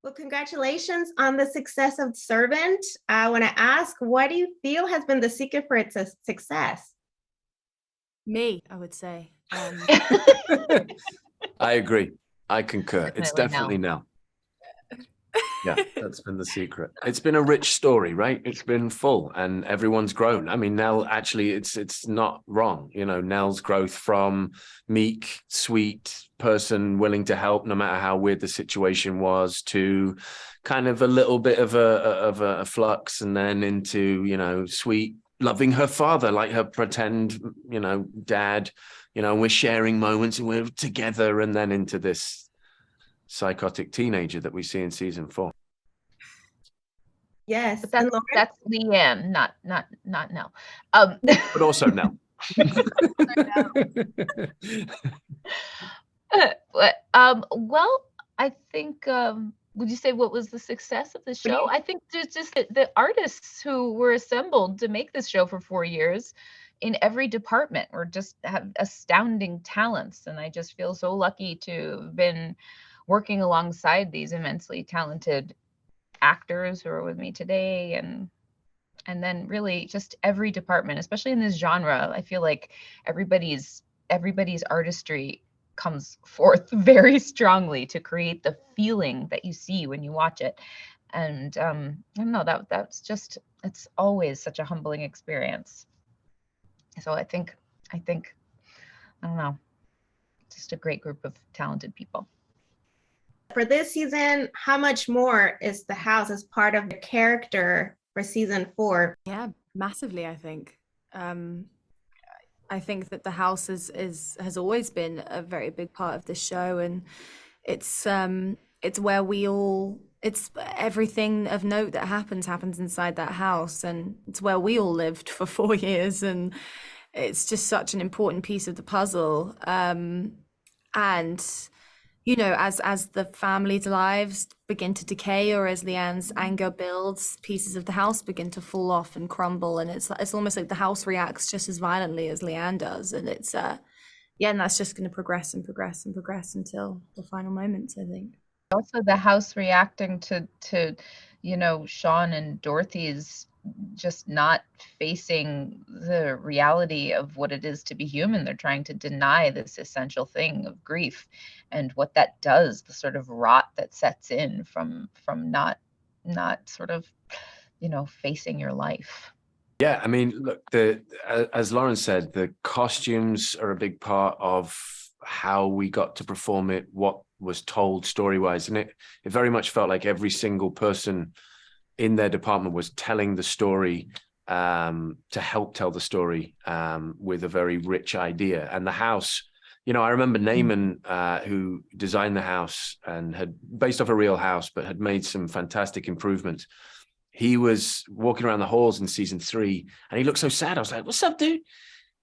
Well, congratulations on the success of Servant. I want to ask, what do you feel has been the secret for its success? Me, I would say. I agree. I concur. It's Definitely definitely Nell. Yeah, that's been the secret. It's been a rich story, right? It's been full and everyone's grown. I mean, Nell, actually, it's not wrong. You know, Nell's growth from meek, sweet person willing to help no matter how weird the situation was to kind of a little bit of a flux and then into, sweet, loving her father like her pretend, dad, and we're sharing moments and we're together and then into this psychotic teenager that we see in season 4. Yes, But that's Leanne, not Nell. But also Nell. Well, I think. Would you say what was the success of the show? I think there's just the artists who were assembled to make this show for 4 years in every department were just have astounding talents, and I just feel so lucky to have been working alongside these immensely talented actors who are with me today, and then really just every department, especially in this genre. I feel like everybody's artistry comes forth very strongly to create the feeling that you see when you watch it. And I don't know, that's just, it's always such a humbling experience. So I think I don't know, just a great group of talented people. For this season, how much more is the house as part of the character for season 4? Yeah, massively, I think. I think that the house has always been a very big part of the show, and it's where it's everything of note that happens inside that house, and it's where we all lived for 4 years, and it's just such an important piece of the puzzle. And as the family's lives begin to decay, or as Leanne's anger builds, pieces of the house begin to fall off and crumble, and it's almost like the house reacts just as violently as Leanne does, and it's and that's just going to progress and progress and progress until the final moments, I think. Also, the house reacting to Sean and Dorothy's just not facing the reality of what it is to be human. They're trying to deny this essential thing of grief, and what that does, the sort of rot that sets in from not sort of facing your life. Yeah, I mean, look, as Lauren said, the costumes are a big part of how we got to perform it, what was told story-wise, and it very much felt like every single person in their department was telling the story to help tell the story with a very rich idea. And the house, I remember Naaman, who designed the house and had based off a real house, but had made some fantastic improvements. He was walking around the halls in season 3 and he looked so sad. I was like, "What's up, dude?"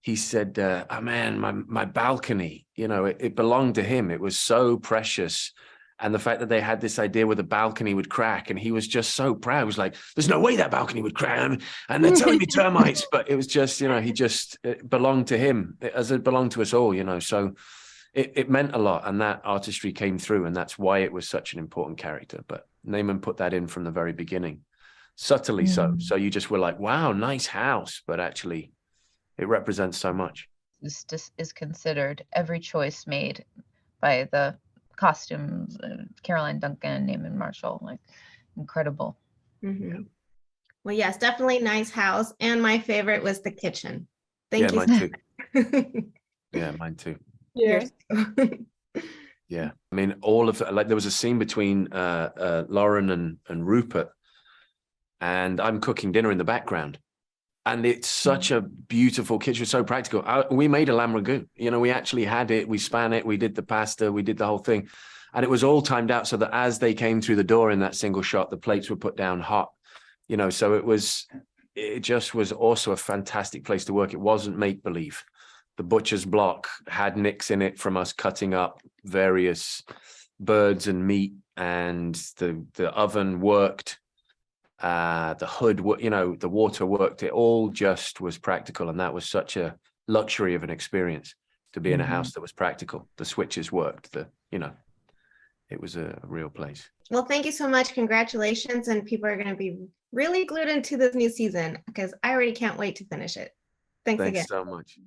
He said, "Oh man, my balcony, it belonged to him. It was so precious. And the fact that they had this idea where the balcony would crack, and he was just so proud. He was like, "There's no way that balcony would crack. And they're telling me termites." But it was just, it belonged to him as it belonged to us all, So it meant a lot. And that artistry came through. And that's why it was such an important character. But Naaman put that in from the very beginning, subtly so. So you just were like, wow, nice house. But actually, it represents so much. This just is considered every choice made by the costumes, Caroline Duncan, Naaman Marshall, like incredible. Mm-hmm. Yeah. Well, yes, definitely nice house. And my favorite was the kitchen. Thank you. Mine too. Yeah, mine too. Yeah. Yeah. I mean, all of it, like there was a scene between Lauren and Rupert, and I'm cooking dinner in the background. And it's such a beautiful kitchen, so practical. We made a lamb ragu. We actually had it. We span it. We did the pasta. We did the whole thing. And it was all timed out so that as they came through the door in that single shot, the plates were put down hot. So it just was also a fantastic place to work. It wasn't make-believe. The butcher's block had nicks in it from us cutting up various birds and meat, and the oven worked. The hood, the water worked. It all just was practical, and that was such a luxury of an experience to be in a house that was practical. The switches worked. it was a real place. Well, thank you so much. Congratulations. And people are going to be really glued into this new season because I already can't wait to finish it. Thanks again. Thanks so much.